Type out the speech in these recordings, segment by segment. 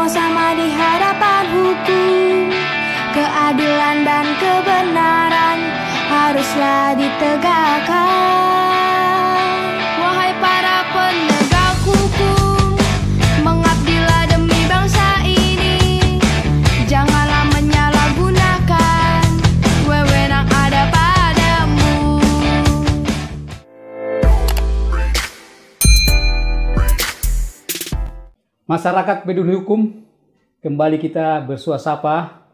sama di hadapan hukum. Keadilan dan kebenaran haruslah ditegakkan. Wahai para penegak hukum, mengabdilah demi bangsa ini. Janganlah menyalahgunakan wewenang ada padamu. Masyarakat peduli hukum, kembali kita bersuasapa.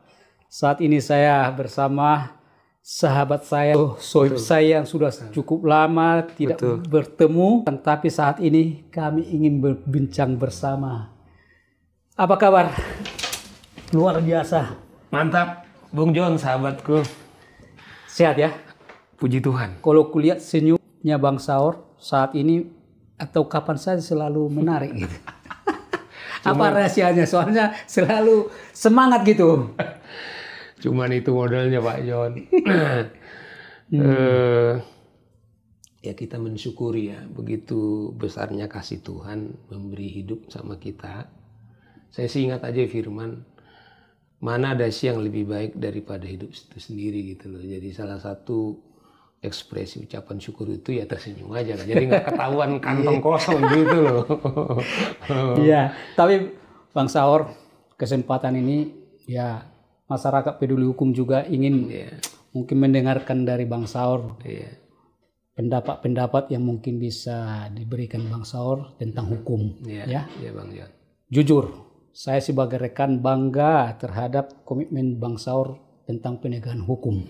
Saat ini saya bersama sahabat saya, sohib saya yang sudah cukup lama tidak bertemu, tapi saat ini kami ingin berbincang bersama. Apa kabar? Luar biasa. Mantap, Bung John, sahabatku. Sehat ya? Puji Tuhan. Kalau kulihat senyumnya Bang Saur saat ini atau kapan saja selalu menarik gitu. Apa rahasianya? Soalnya selalu semangat gitu. Cuman itu modalnya Pak John. Ya kita mensyukuri ya, begitu besarnya kasih Tuhan memberi hidup sama kita. Saya sih ingat aja firman, mana ada sih yang lebih baik daripada hidup itu sendiri gitu loh. Jadi salah satu ekspresi ucapan syukur itu ya tersenyum aja kan. Jadi nggak ketahuan kantong kosong gitu loh. Iya, tapi Bang Saur, kesempatan ini ya masyarakat peduli hukum juga ingin mungkin mendengarkan dari Bang Saur pendapat-pendapat yang mungkin bisa diberikan Bang Saur tentang hukum. Ya, Bang John. Jujur, saya sebagai rekan bangga terhadap komitmen Bang Saur tentang penegakan hukum.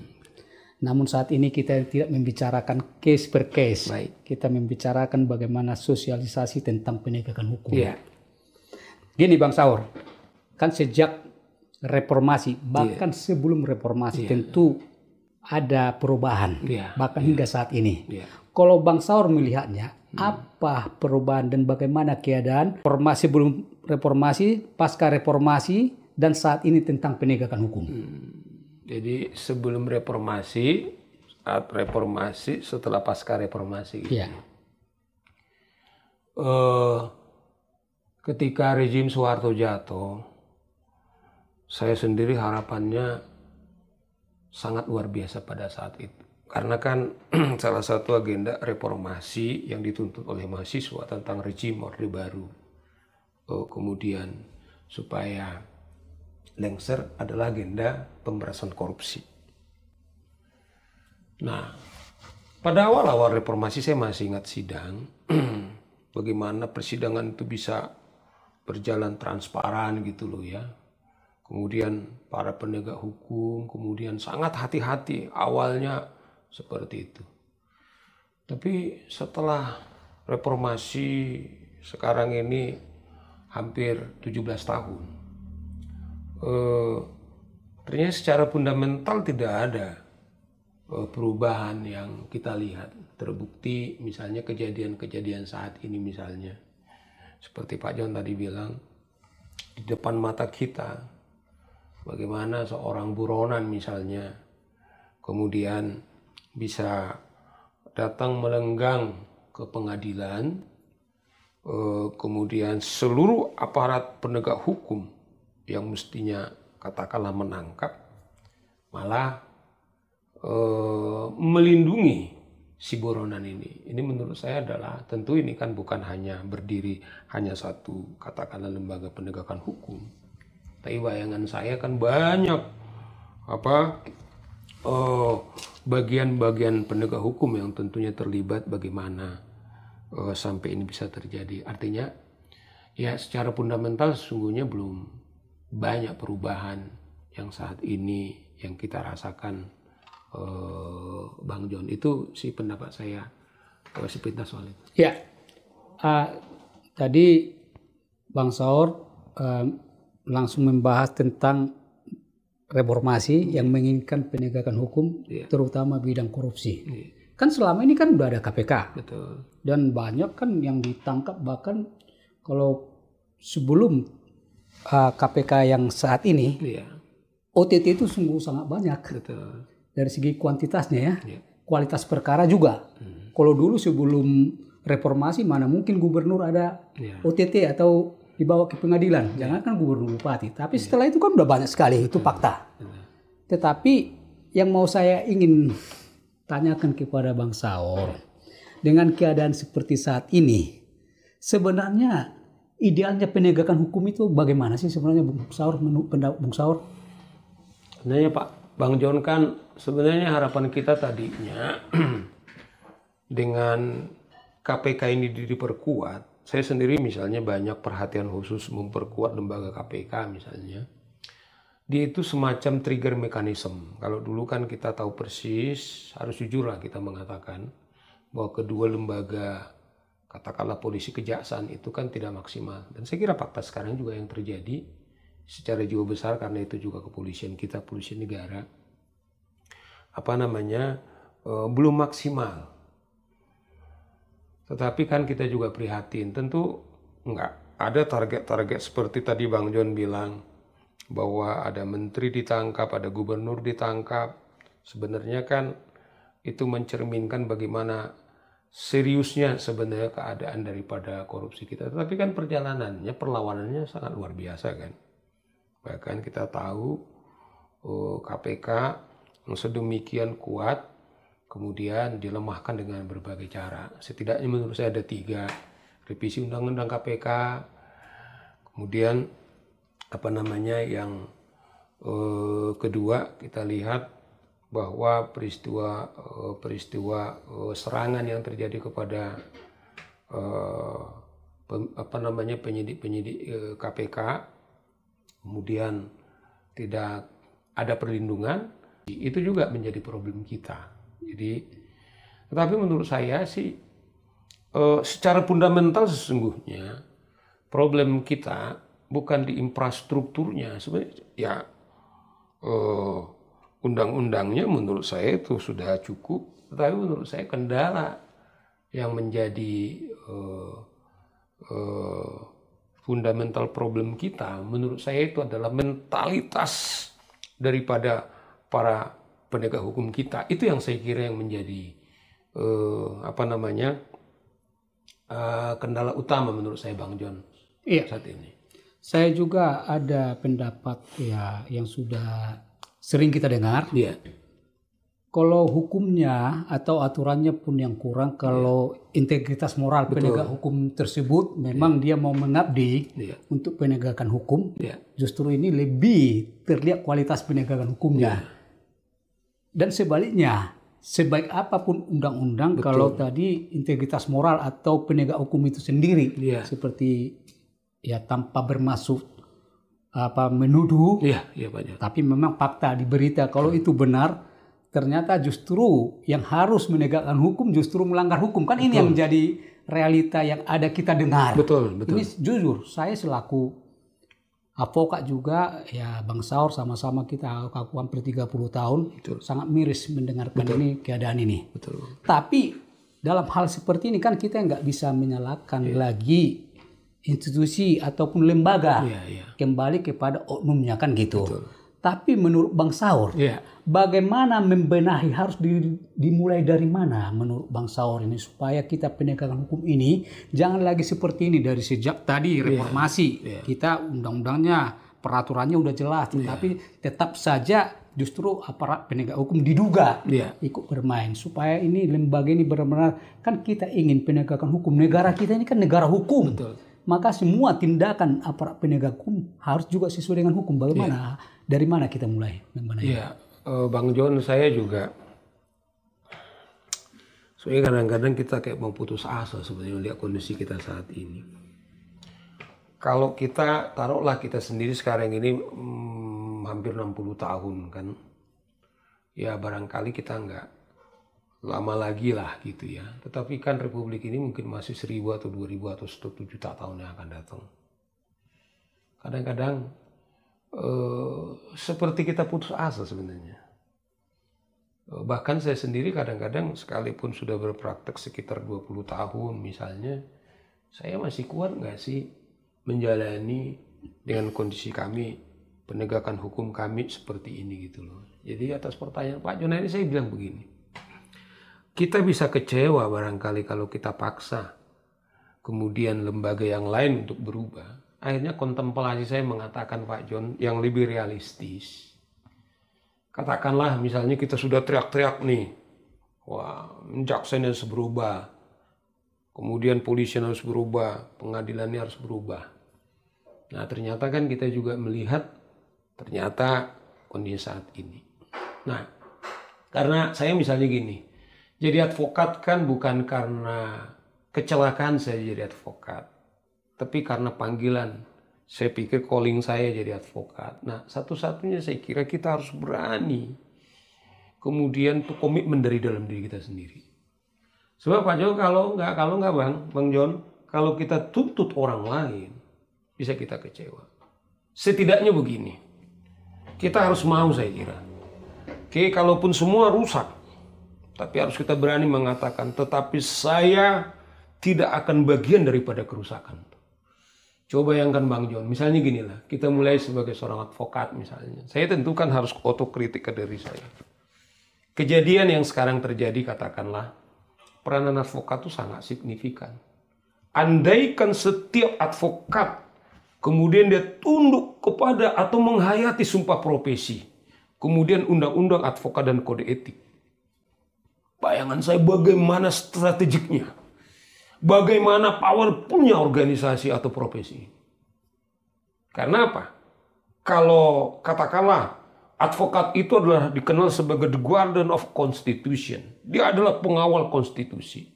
Namun saat ini kita tidak membicarakan case per case. Baik. Kita membicarakan bagaimana sosialisasi tentang penegakan hukum. Iya. Gini Bang Saur, kan sejak reformasi, bahkan sebelum reformasi tentu ada perubahan, bahkan hingga saat ini. Kalau Bang Saur melihatnya, apa perubahan dan bagaimana keadaan reformasi sebelum reformasi, pasca reformasi, dan saat ini tentang penegakan hukum? Jadi sebelum reformasi, saat reformasi, setelah pasca reformasi. Gitu. Ketika rezim Soeharto jatuh, saya sendiri harapannya sangat luar biasa pada saat itu. Karena kan salah satu agenda reformasi yang dituntut oleh mahasiswa tentang rezim Orde Baru. Kemudian supaya lengser adalah agenda pemberantasan korupsi. Nah, pada awal-awal reformasi saya masih ingat sidang. Bagaimana persidangan itu bisa berjalan transparan gitu loh ya. Kemudian para penegak hukum kemudian sangat hati-hati awalnya seperti itu. Tapi setelah reformasi sekarang ini hampir 17 tahun. Ternyata secara fundamental tidak ada perubahan yang kita lihat. Terbukti misalnya kejadian-kejadian saat ini misalnya. Seperti Pak John tadi bilang, di depan mata kita bagaimana seorang buronan misalnya kemudian bisa datang melenggang ke pengadilan, kemudian seluruh aparat penegak hukum yang mestinya katakanlah menangkap malah melindungi si buronan ini. Ini menurut saya adalah, tentu ini kan bukan hanya berdiri hanya satu katakanlah lembaga penegakan hukum. Tapi bayangan saya kan banyak bagian-bagian penegak hukum yang tentunya terlibat bagaimana sampai ini bisa terjadi. Artinya ya secara fundamental sesungguhnya belum banyak perubahan yang saat ini yang kita rasakan, Bang John. Itu sih pendapat saya sepintas soal itu. Ya, tadi Bang Saur langsung membahas tentang reformasi yang menginginkan penegakan hukum, terutama bidang korupsi. Kan selama ini kan udah ada KPK. Betul. Dan banyak kan yang ditangkap, bahkan kalau sebelum KPK yang saat ini, OTT itu sungguh sangat banyak. Betul. Dari segi kuantitasnya ya, kualitas perkara juga. Kalau dulu sebelum reformasi mana mungkin gubernur ada OTT atau dibawa ke pengadilan, jangan kan gubernur bupati. Tapi setelah itu kan udah banyak sekali, itu fakta. Tetapi yang mau saya ingin tanyakan kepada Bang Saur, dengan keadaan seperti saat ini, sebenarnya idealnya penegakan hukum itu bagaimana sih sebenarnya Bung Saur, menurut pendapat Bung Saur? Sebenarnya Pak Bang John, kan sebenarnya harapan kita tadinya dengan KPK ini diperkuat. Saya sendiri misalnya banyak perhatian khusus memperkuat lembaga KPK misalnya. Dia itu semacam trigger mekanisme. Kalau dulu kan kita tahu persis, harus jujur lah kita mengatakan bahwa kedua lembaga, katakanlah polisi kejaksaan itu kan tidak maksimal. Dan saya kira fakta sekarang juga yang terjadi secara jiwa besar, karena itu juga kepolisian kita, polisi negara, belum maksimal. Tetapi kan kita juga prihatin, tentu enggak ada target-target seperti tadi Bang John bilang, bahwa ada menteri ditangkap, ada gubernur ditangkap. Sebenarnya kan itu mencerminkan bagaimana seriusnya sebenarnya keadaan daripada korupsi kita. Tetapi kan perjalanannya, perlawanannya sangat luar biasa kan. Bahkan kita tahu KPK yang sedemikian kuat, kemudian dilemahkan dengan berbagai cara. Setidaknya menurut saya ada 3. Revisi Undang-Undang KPK, kemudian yang kedua, kita lihat bahwa peristiwa serangan yang terjadi kepada penyidik-penyidik KPK, kemudian tidak ada perlindungan, itu juga menjadi problem kita. Jadi, tetapi menurut saya sih secara fundamental sesungguhnya problem kita bukan di infrastrukturnya. Sebenarnya ya undang-undangnya menurut saya itu sudah cukup, tetapi menurut saya kendala yang menjadi fundamental problem kita menurut saya itu adalah mentalitas daripada para penegak hukum kita. Itu yang saya kira yang menjadi kendala utama menurut saya Bang John saat ini. Saya juga ada pendapat ya yang sudah sering kita dengar. Iya. Kalau hukumnya atau aturannya pun yang kurang, kalau integritas moral penegak hukum tersebut memang dia mau mengabdi untuk penegakan hukum, justru ini lebih terlihat kualitas penegakan hukumnya. Dan sebaliknya, sebaik apapun undang-undang, kalau tadi integritas moral atau penegak hukum itu sendiri seperti ya tanpa bermaksud menuduh, tapi memang fakta di berita kalau itu benar, ternyata justru yang harus menegakkan hukum justru melanggar hukum. Kan ini yang menjadi realita yang ada kita dengar. Betul. Ini jujur, saya selaku advokat juga, ya Bang Saur sama-sama kita hampir 30 tahun, sangat miris mendengarkan ini keadaan ini. Tapi dalam hal seperti ini kan kita nggak bisa menyalahkan lagi institusi ataupun lembaga, kembali kepada oknumnya kan gitu. Tapi menurut Bang Saur, bagaimana membenahi, harus dimulai dari mana menurut Bang Saur ini supaya kita penegakan hukum ini jangan lagi seperti ini. Dari sejak tadi reformasi kita undang-undangnya, peraturannya udah jelas, tapi tetap saja justru aparat penegak hukum diduga ikut bermain. Supaya ini lembaga ini benar-benar, kan kita ingin penegakan hukum, negara kita ini kan negara hukum. Maka semua tindakan aparat penegak hukum harus juga sesuai dengan hukum. Bagaimana? Dari mana kita mulai membenahi? Bang John, saya juga soalnya kadang-kadang kita kayak mau putus asa sebenarnya melihat kondisi kita saat ini. Kalau kita taruhlah kita sendiri sekarang ini hampir 60 tahun kan, ya barangkali kita nggak lama lagi lah gitu ya. Tetapi kan Republik ini mungkin masih 1000 atau 2000 atau 1 juta tahun yang akan datang. Kadang-kadang seperti kita putus asa sebenarnya. Bahkan saya sendiri kadang-kadang sekalipun sudah berpraktek sekitar 20 tahun misalnya, saya masih kuat nggak sih menjalani dengan kondisi kami, penegakan hukum kami seperti ini gitu loh. Jadi atas pertanyaan Pak John ini saya bilang begini. Kita bisa kecewa barangkali kalau kita paksa kemudian lembaga yang lain untuk berubah. akhirnya kontemplasi saya mengatakan, Pak John, yang lebih realistis. Katakanlah misalnya kita sudah teriak-teriak nih, wah, jaksa harus berubah, kemudian polisi harus berubah, pengadilannya harus berubah. Nah ternyata kan kita juga melihat ternyata kondisi saat ini. Nah karena saya misalnya gini, jadi advokat kan bukan karena kecelakaan saya jadi advokat, tapi karena panggilan. Saya pikir calling saya jadi advokat. Nah satu-satunya saya kira kita harus berani. Kemudian tuh komitmen dari dalam diri kita sendiri. Sebab Pak John kalau nggak Bang John, kalau kita tuntut orang lain, bisa kita kecewa. Setidaknya begini, kita harus mau saya kira. Oke, kalaupun semua rusak, tapi harus kita berani mengatakan, tetapi saya tidak akan bagian daripada kerusakan. Coba bayangkan Bang John, misalnya gini lah, kita mulai sebagai seorang advokat misalnya. Saya tentu kan harus otokritik ke diri saya. Kejadian yang sekarang terjadi katakanlah, peranan advokat itu sangat signifikan. Andaikan setiap advokat kemudian dia tunduk kepada atau menghayati sumpah profesi, kemudian undang-undang advokat dan kode etik. Bayangan saya bagaimana strategiknya. Bagaimana powerfulnya organisasi atau profesi. Karena apa? Kalau katakanlah advokat itu adalah dikenal sebagai the guardian of constitution. Dia adalah pengawal konstitusi.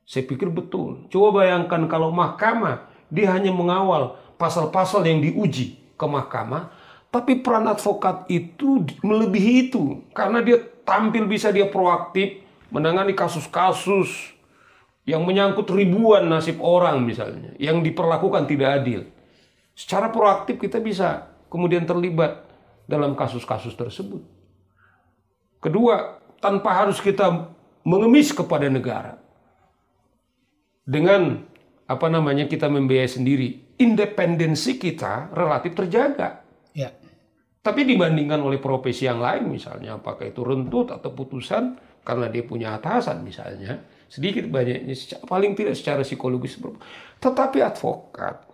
Saya pikir betul. Coba bayangkan kalau mahkamah, dia hanya mengawal pasal-pasal yang diuji ke mahkamah. Tapi peran advokat itu melebihi itu. Karena dia tampil bisa dia proaktif, menangani kasus-kasus yang menyangkut ribuan nasib orang misalnya, yang diperlakukan tidak adil. Secara proaktif kita bisa kemudian terlibat dalam kasus-kasus tersebut. Kedua, tanpa harus kita mengemis kepada negara. Dengan kita membiayai sendiri, independensi kita relatif terjaga. Ya. Tapi dibandingkan oleh profesi yang lain misalnya, apakah itu runtut atau putusan karena dia punya atasan misalnya, sedikit banyaknya paling tidak secara psikologis. Tetapi advokat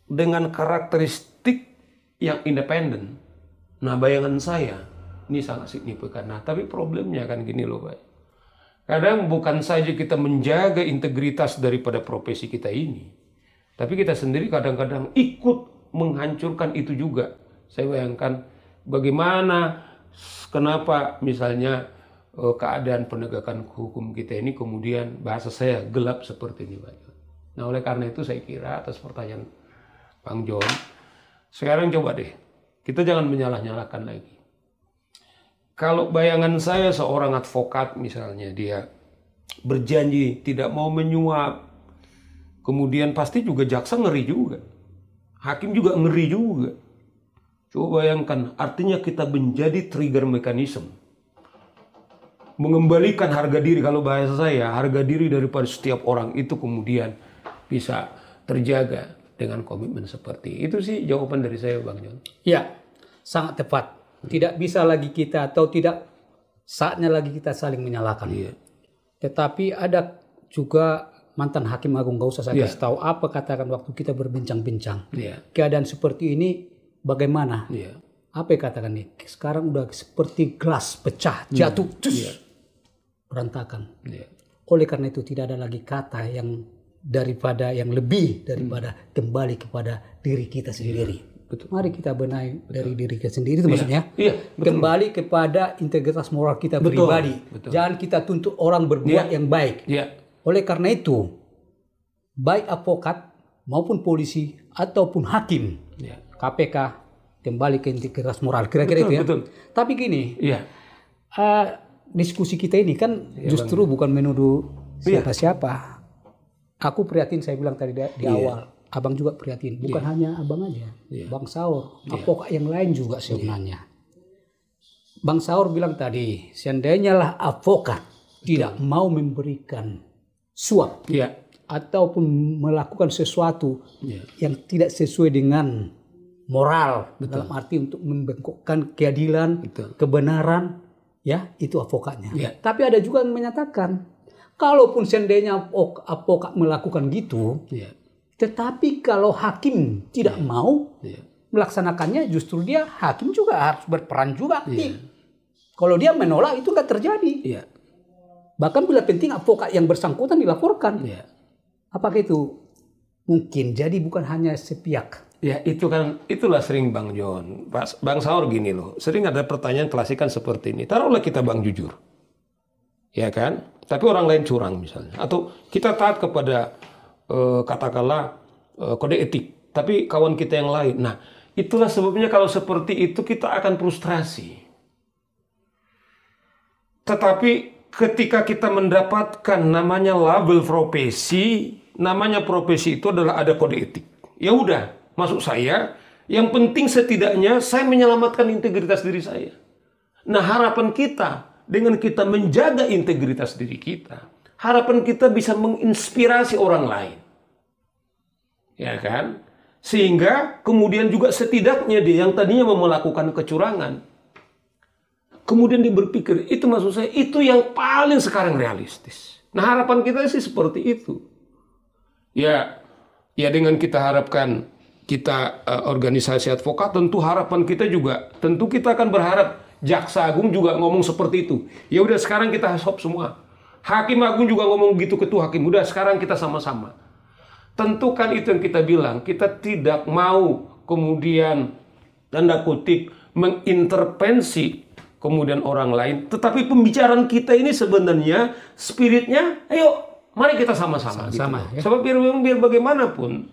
dengan karakteristik yang independen, nah bayangan saya ini sangat signifikan. Nah tapi problemnya kan gini loh Pak, kadang bukan saja kita menjaga integritas daripada profesi kita ini, tapi kita sendiri kadang-kadang ikut menghancurkan itu juga. Saya bayangkan bagaimana, kenapa misalnya keadaan penegakan hukum kita ini kemudian bahasa saya gelap seperti ini Pak John. Nah oleh karena itu saya kira atas pertanyaan Bang John, sekarang coba deh kita jangan menyalah-nyalahkan lagi. Kalau bayangan saya seorang advokat misalnya dia berjanji tidak mau menyuap, kemudian pasti juga jaksa ngeri juga, hakim juga ngeri juga. Coba bayangkan, artinya kita menjadi trigger mechanism. Mengembalikan harga diri, kalau bahasa saya, harga diri daripada setiap orang itu kemudian bisa terjaga dengan komitmen seperti itu. Sih jawaban dari saya Bang John. Ya, sangat tepat. Tidak bisa lagi kita atau tidak saatnya lagi kita saling menyalahkan. Iya. Tetapi ada juga mantan hakim agung, gak usah saya kasih tahu apa katakan waktu kita berbincang-bincang. Iya. Keadaan seperti ini bagaimana? Iya. Apa yang katakan nih? Sekarang udah seperti gelas pecah, jatuh, berantakan. Iya. Oleh karena itu tidak ada lagi kata yang daripada yang lebih daripada kembali kepada diri kita sendiri. Betul. Mari kita benahi dari diri kita sendiri, itu maksudnya. Iya, kembali kepada integritas moral kita pribadi. Betul. Jangan kita tuntut orang berbuat yang baik. Iya. Oleh karena itu, baik advokat maupun polisi ataupun hakim, KPK kembali ke integritas moral. Kira-kira itu ya. Betul. Tapi gini, diskusi kita ini kan justru bukan menuduh siapa-siapa. Aku prihatin, saya bilang tadi di awal. Abang juga prihatin, bukan hanya abang aja, Bang Saur, advokat yang lain juga sebenarnya. Bang Saur bilang tadi, seandainya lah advokat tidak mau memberikan suap ataupun melakukan sesuatu yang tidak sesuai dengan moral, dalam arti untuk membengkokkan keadilan, kebenaran, ya itu advokatnya. Tapi ada juga yang menyatakan, kalaupun seandainya advokat melakukan gitu, Tetapi kalau hakim tidak mau melaksanakannya, justru dia hakim juga harus berperan juga aktif. Kalau dia menolak itu nggak terjadi. Bahkan bila penting advokat yang bersangkutan dilaporkan. Apakah itu mungkin? Jadi bukan hanya sepihak. Ya itulah sering Bang John, Bang Saur gini loh, sering ada pertanyaan klasikan seperti ini. Taruhlah kita Bang jujur, ya kan? Tapi orang lain curang misalnya, atau kita taat kepada katakanlah kode etik, tapi kawan kita yang lain. Nah, itulah sebabnya kalau seperti itu kita akan frustrasi. Tetapi ketika kita mendapatkan namanya label profesi, namanya profesi itu adalah ada kode etik. Ya udah. Maksud saya, yang penting setidaknya saya menyelamatkan integritas diri saya. Nah, harapan kita dengan kita menjaga integritas diri kita, harapan kita bisa menginspirasi orang lain. Ya kan? Sehingga kemudian juga setidaknya dia yang tadinya mau melakukan kecurangan, kemudian dia berpikir, itu maksud saya, itu yang paling sekarang realistis. Nah, harapan kita sih seperti itu. Ya dengan kita harapkan kita organisasi advokat, tentu harapan kita juga, tentu kita akan berharap Jaksa Agung juga ngomong seperti itu. Ya udah sekarang kita stop semua. Hakim Agung juga ngomong gitu, ketua hakim. Udah sekarang kita sama-sama. Tentu kan itu yang kita bilang, kita tidak mau kemudian tanda kutip mengintervensi kemudian orang lain. Tetapi pembicaraan kita ini sebenarnya spiritnya, ayo mari kita sama-sama. Gitu. Ya. Sebab biar bagaimanapun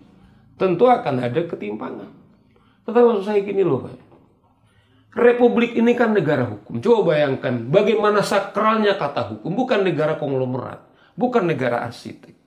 tentu akan ada ketimpangan. Tetapi maksud saya gini loh Pak. Republik ini kan negara hukum. Coba bayangkan bagaimana sakralnya kata hukum. Bukan negara konglomerat. Bukan negara arsitek.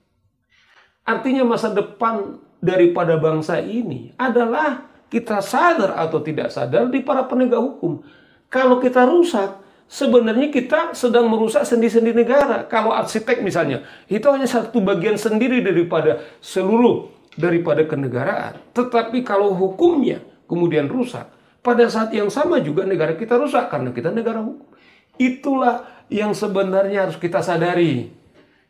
Artinya masa depan daripada bangsa ini adalah kita sadar atau tidak sadar di para penegak hukum. Kalau kita rusak, sebenarnya kita sedang merusak sendi-sendi negara. Kalau arsitek misalnya, itu hanya satu bagian sendiri daripada seluruh daripada kenegaraan. Tetapi kalau hukumnya kemudian rusak, pada saat yang sama juga negara kita rusak karena kita negara hukum. Itulah yang sebenarnya harus kita sadari.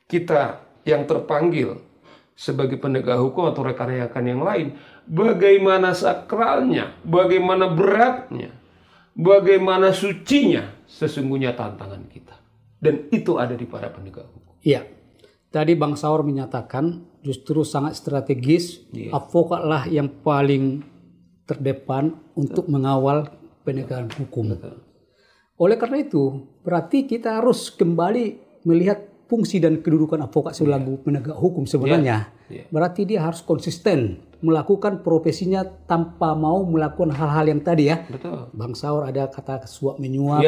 Kita yang terpanggil sebagai penegak hukum atau rekan-rekan yang lain, bagaimana sakralnya, bagaimana beratnya, bagaimana sucinya sesungguhnya tantangan kita. Dan itu ada di para penegak hukum. Iya. Tadi Bang Saur menyatakan justru sangat strategis, advokatlah yang paling terdepan untuk mengawal penegakan hukum. Oleh karena itu, berarti kita harus kembali melihat fungsi dan kedudukan advokat selaku penegak hukum sebenarnya. Berarti dia harus konsisten melakukan profesinya tanpa mau melakukan hal-hal yang tadi ya. Bang Saur ada kata suap menyuap.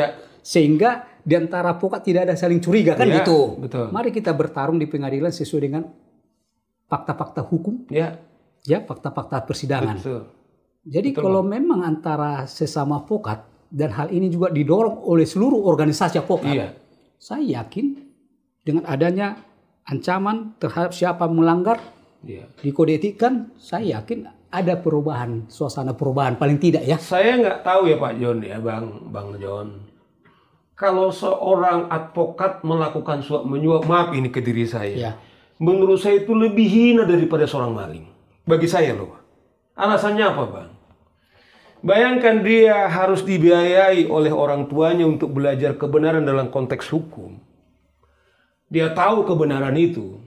Sehingga di antara advokat tidak ada saling curiga kan gitu. Mari kita bertarung di pengadilan sesuai dengan fakta-fakta hukum. Ya, fakta-fakta persidangan. Jadi kalau memang antara sesama advokat dan hal ini juga didorong oleh seluruh organisasi advokat, saya yakin dengan adanya ancaman terhadap siapa melanggar di kode etik kan, saya yakin ada perubahan, suasana perubahan paling tidak ya. Saya nggak tahu ya Pak John ya, Bang John. Kalau seorang advokat melakukan suap menyuap, maaf ini ke diri saya, menurut saya itu lebih hina daripada seorang maling. Bagi saya loh. Alasannya apa Bang? Bayangkan dia harus dibiayai oleh orang tuanya untuk belajar kebenaran dalam konteks hukum. Dia tahu kebenaran itu.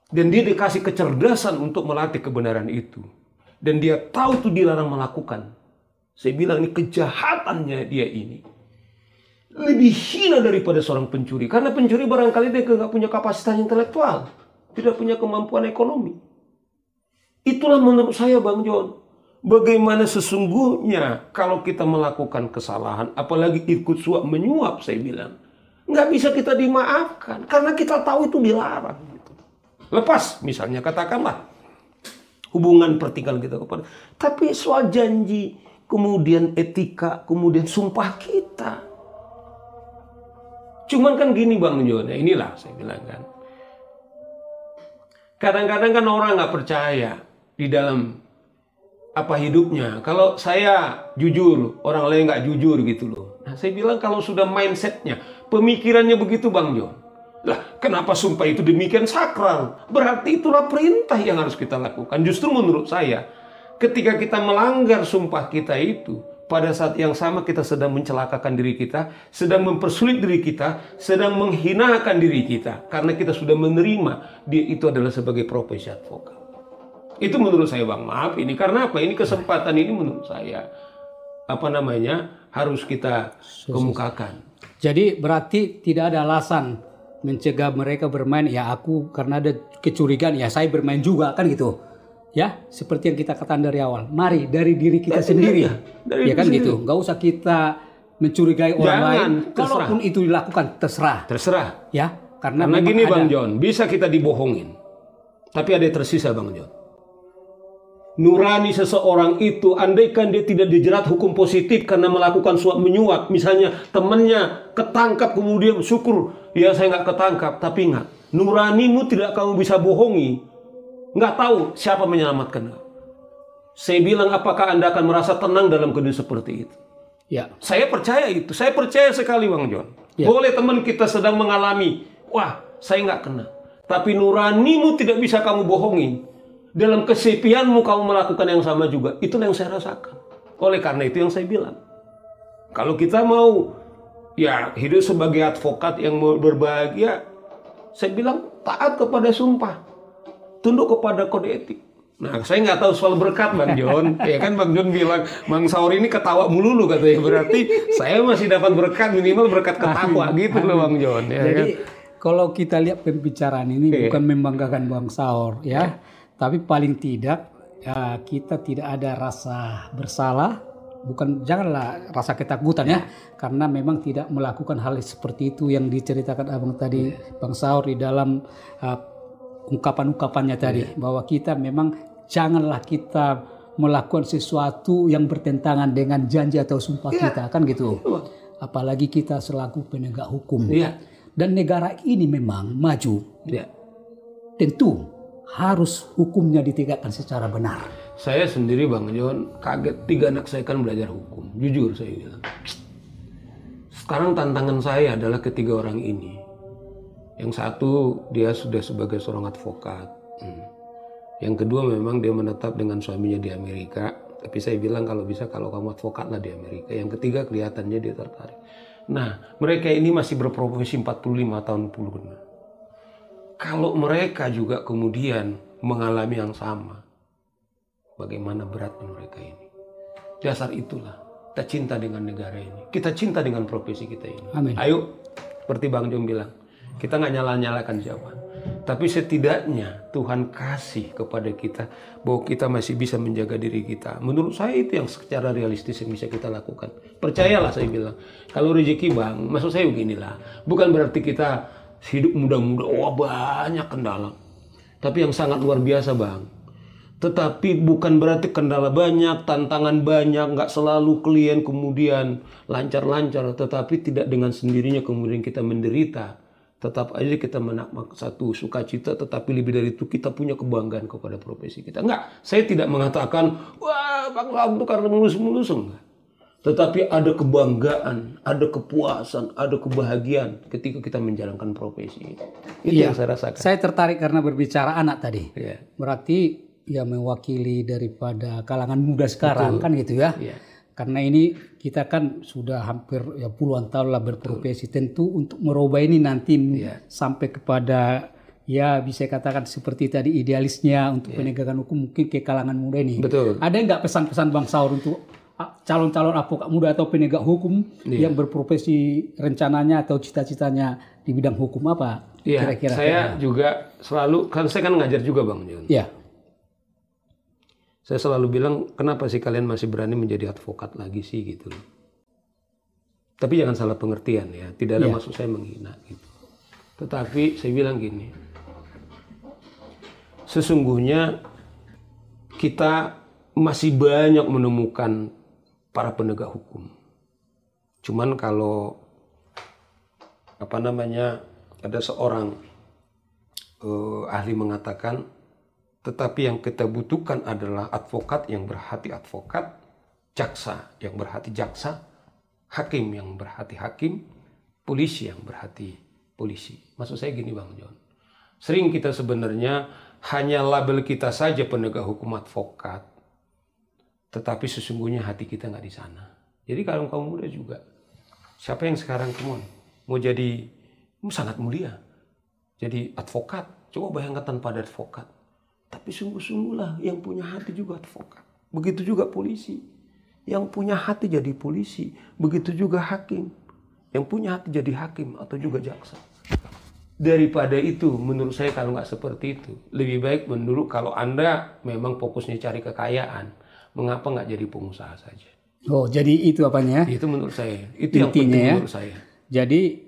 Dan dia dikasih kecerdasan untuk melatih kebenaran itu. Dan dia tahu itu dilarang melakukan. Saya bilang ini kejahatannya dia ini. Lebih hina daripada seorang pencuri. Karena pencuri barangkali dia nggak punya kapasitas intelektual. Tidak punya kemampuan ekonomi. Itulah menurut saya Bang John. Bagaimana sesungguhnya kalau kita melakukan kesalahan. Apalagi ikut suap menyuap saya bilang. Nggak bisa kita dimaafkan. Karena kita tahu itu dilarang. Gitu. Lepas misalnya katakanlah. Hubungan pertikaian kita kepada. Tapi soal janji. Kemudian etika. Kemudian sumpah kita. Cuman kan gini Bang John, inilah saya bilang kan. Kadang-kadang kan orang nggak percaya di dalam apa hidupnya. Kalau saya jujur, orang lain nggak jujur gitu loh. Nah saya bilang kalau sudah mindsetnya, pemikirannya begitu Bang John. Lah, kenapa sumpah itu demikian sakral? Berarti itulah perintah yang harus kita lakukan. Justru menurut saya, ketika kita melanggar sumpah kita itu, pada saat yang sama kita sedang mencelakakan diri kita, sedang mempersulit diri kita, sedang menghinakan diri kita. Karena kita sudah menerima dia itu adalah sebagai profesi advokat. Itu menurut saya Bang, maaf ini. Karena apa? Ini kesempatan ini menurut saya, harus kita kemukakan. Jadi berarti tidak ada alasan mencegah mereka bermain, ya aku karena ada kecurigaan, ya saya bermain juga, kan gitu. Ya, seperti yang kita katakan dari awal. Mari dari diri kita sendiri. Ya kan gitu. Nggak usah kita mencurigai orang lain. Kalaupun itu dilakukan, terserah. Terserah. Ya, karena gini Bang John, bisa kita dibohongin. Tapi ada yang tersisa Bang John. Nurani seseorang itu, andaikan dia tidak dijerat hukum positif karena melakukan suap menyuap. Misalnya temannya ketangkap kemudian syukur, ya saya nggak ketangkap. Tapi ingat, nuranimu tidak kamu bisa bohongi. Nggak tahu siapa menyelamatkan. Saya bilang, apakah Anda akan merasa tenang dalam kondisi seperti itu? Ya. Saya percaya itu. Saya percaya sekali Bang John. Ya. Boleh teman kita sedang mengalami, wah saya nggak kena. Tapi nuranimu tidak bisa kamu bohongi. Dalam kesepianmu kamu melakukan yang sama juga. Itulah yang saya rasakan. Oleh karena itu yang saya bilang. Kalau kita mau ya hidup sebagai advokat yang berbahagia, saya bilang taat kepada sumpah. Tunduk kepada kode etik. Nah, saya nggak tahu soal berkat Bang John. Ya kan Bang John bilang, Bang Saur ini ketawa melulu katanya. Berarti saya masih dapat berkat, minimal berkat ketawa gitu loh Bang John. Ya, jadi kan? kalau kita lihat pembicaraan ini bukan membanggakan Bang Saur ya. Tapi paling tidak ya, kita tidak ada rasa bersalah. Janganlah rasa ketakutan ya. Karena memang tidak melakukan hal seperti itu yang diceritakan Abang tadi Bang Saur di dalam ungkapan-ungkapannya tadi, bahwa kita memang janganlah kita melakukan sesuatu yang bertentangan dengan janji atau sumpah kita, kan gitu. Apalagi kita selaku penegak hukum. Dan negara ini memang maju. Tentu harus hukumnya ditegakkan secara benar. Saya sendiri Bang John kaget, 3 anak saya kan belajar hukum. Jujur saya bilang. Sekarang tantangan saya adalah ketiga orang ini. Yang satu dia sudah sebagai seorang advokat. Yang kedua memang dia menetap dengan suaminya di Amerika. Tapi saya bilang kalau bisa kalau kamu advokatlah di Amerika. Yang ketiga kelihatannya dia tertarik. Nah mereka ini masih berprofesi 45 tahun puluhan. Kalau mereka juga kemudian mengalami yang sama, bagaimana beratnya mereka ini. Dasar itulah kita cinta dengan negara ini. Kita cinta dengan profesi kita ini. Amin. Ayo seperti Bang Jom bilang. Kita nggak nyala-nyalakan siapa. Tapi setidaknya Tuhan kasih kepada kita bahwa kita masih bisa menjaga diri kita. Menurut saya itu yang secara realistis yang bisa kita lakukan. Percayalah saya bilang. Kalau rezeki Bang, maksud saya beginilah. Bukan berarti kita hidup muda-muda. Wah banyak kendala. Tapi yang sangat luar biasa Bang. Tetapi bukan berarti kendala banyak, tantangan banyak, nggak selalu klien kemudian lancar-lancar. Tetapi tidak dengan sendirinya kemudian kita menderita. Tetap aja kita menakmak satu sukacita, tetapi lebih dari itu kita punya kebanggaan kepada profesi kita. Enggak, saya tidak mengatakan, wah Bang Lam itu karena mulus-mulus, enggak. Tetapi ada kebanggaan, ada kepuasan, ada kebahagiaan ketika kita menjalankan profesi itu. Itu yang saya rasakan. Saya tertarik karena berbicara anak tadi. Berarti ya mewakili daripada kalangan muda sekarang. Betul. Kan gitu ya. Karena ini kita kan sudah hampir ya puluhan tahun lah berprofesi. Tentu untuk merubah ini nanti sampai kepada ya bisa katakan seperti tadi idealisnya untuk penegakan hukum mungkin ke kalangan muda ini. Betul. Ada nggak pesan-pesan Bang Saur untuk calon-calon advokat muda atau penegak hukum yang berprofesi rencananya atau cita-citanya di bidang hukum apa? Kira-kira saya juga selalu, kan saya kan ngajar juga Bang John. Saya selalu bilang, kenapa sih kalian masih berani menjadi advokat lagi sih gitu. Tapi jangan salah pengertian ya, tidak ada maksud saya menghina gitu. Tetapi saya bilang gini, sesungguhnya kita masih banyak menemukan para penegak hukum. Cuman kalau ada seorang ahli mengatakan, tetapi yang kita butuhkan adalah advokat yang berhati advokat, jaksa yang berhati jaksa, hakim yang berhati hakim, polisi yang berhati polisi. Maksud saya gini Bang John, sering kita sebenarnya hanya label kita saja penegak hukum advokat, tetapi sesungguhnya hati kita nggak di sana. Jadi kalau kaum muda juga, siapa yang sekarang mau jadi sangat mulia, jadi advokat, coba bayangkan tanpa ada advokat. Tapi sungguh-sungguhlah yang punya hati juga advokat. Begitu juga polisi, yang punya hati jadi polisi. Begitu juga hakim, yang punya hati jadi hakim atau juga jaksa. Daripada itu, menurut saya kalau nggak seperti itu, lebih baik menurut kalau Anda memang fokusnya cari kekayaan, mengapa nggak jadi pengusaha saja? Oh, jadi itu apanya? Itu menurut saya, itu yang penting menurut saya. Jadi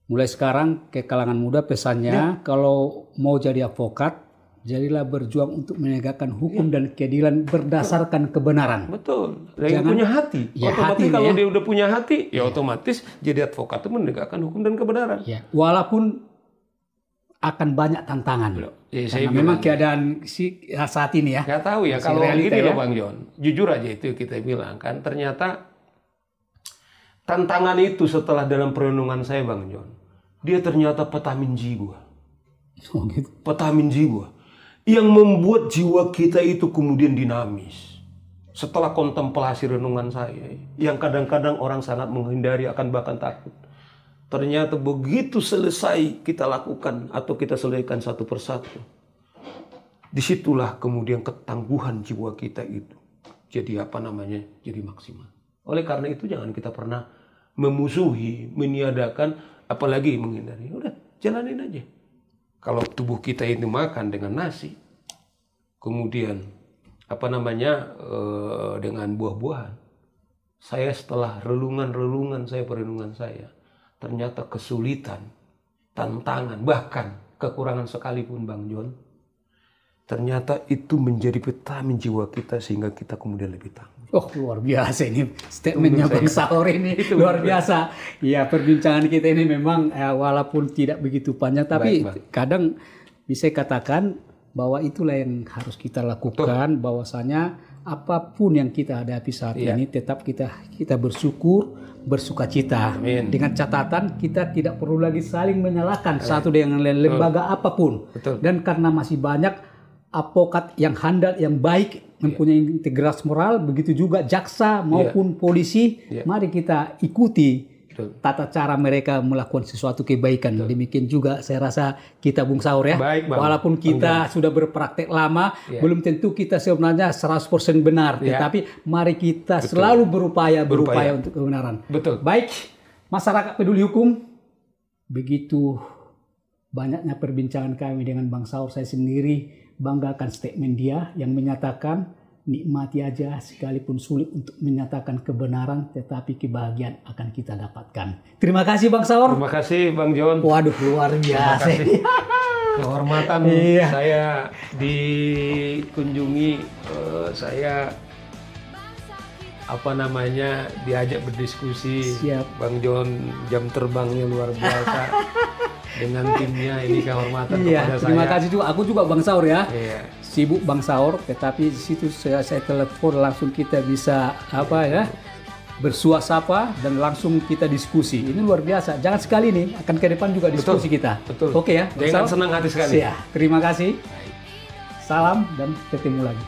mulai sekarang ke kalangan muda pesannya, kalau mau jadi advokat, jadilah berjuang untuk menegakkan hukum dan keadilan berdasarkan kebenaran. Betul. Yang punya hati. Ya, otomatis kalau dia udah punya hati, ya otomatis jadi advokat itu menegakkan hukum dan kebenaran. Ya, walaupun akan banyak tantangan. Ya, karena memang keadaan saat ini ya. Nggak tahu ya, kalau gini loh Bang John, jujur aja itu kita bilang kan, ternyata tantangan itu setelah dalam perenungan saya Bang John, dia ternyata vitamin jiwa. Oh, gitu. Vitamin jiwa. Yang membuat jiwa kita itu kemudian dinamis. Setelah kontemplasi renungan saya, yang kadang-kadang orang sangat menghindari, akan bahkan takut. Ternyata begitu selesai kita lakukan atau kita selesaikan satu persatu, disitulah kemudian ketangguhan jiwa kita itu jadi jadi maksimal. Oleh karena itu jangan kita pernah memusuhi, meniadakan, apalagi menghindari. Udah, jalanin aja. Kalau tubuh kita ini makan dengan nasi, kemudian dengan buah-buahan. Saya setelah perenungan saya, ternyata kesulitan, tantangan, bahkan kekurangan sekalipun Bang John, ternyata itu menjadi vitamin jiwa kita sehingga kita kemudian lebih tangguh. Oh, luar biasa ini statementnya Bang Saur ini. Luar biasa. Ya, perbincangan kita ini memang walaupun tidak begitu panjang, tapi kadang bisa katakan bahwa itulah yang harus kita lakukan. Bahwasanya apapun yang kita hadapi saat ini, tetap kita bersyukur, bersukacita. Amin. Dengan catatan kita tidak perlu lagi saling menyalahkan satu dengan lain, lembaga apapun. Betul. Dan karena masih banyak advokat yang handal, yang baik, mempunyai integritas moral, begitu juga jaksa maupun polisi. Mari kita ikuti tata cara mereka melakukan sesuatu kebaikan. Demikian juga saya rasa kita Bung Saur ya. Baik, Bang. Walaupun kita sudah berpraktek lama, belum tentu kita sebenarnya 100% benar. Tetapi mari kita selalu berupaya untuk kebenaran. Betul. Baik, masyarakat peduli hukum, begitu banyaknya perbincangan kami dengan Bang Saur, saya sendiri banggakan statement dia yang menyatakan nikmati aja sekalipun sulit untuk menyatakan kebenaran, tetapi kebahagiaan akan kita dapatkan. Terima kasih Bang Saur. Terima kasih Bang John. Waduh, luar biasa. Kehormatan saya dikunjungi, saya diajak berdiskusi. Siap. Bang John jam terbangnya luar biasa. Dengan timnya, ini kehormatan kepada saya. Terima kasih juga. Aku juga Bang Saur ya. Iya. Sibuk Bang Saur, tetapi di situ saya telepon langsung kita bisa bersuasapa dan langsung kita diskusi. Ini luar biasa. Jangan sekali nih, akan ke depan juga diskusi kita. Betul. Oke ya. Jangan senang hati sekali. Terima kasih. Salam dan ketemu lagi.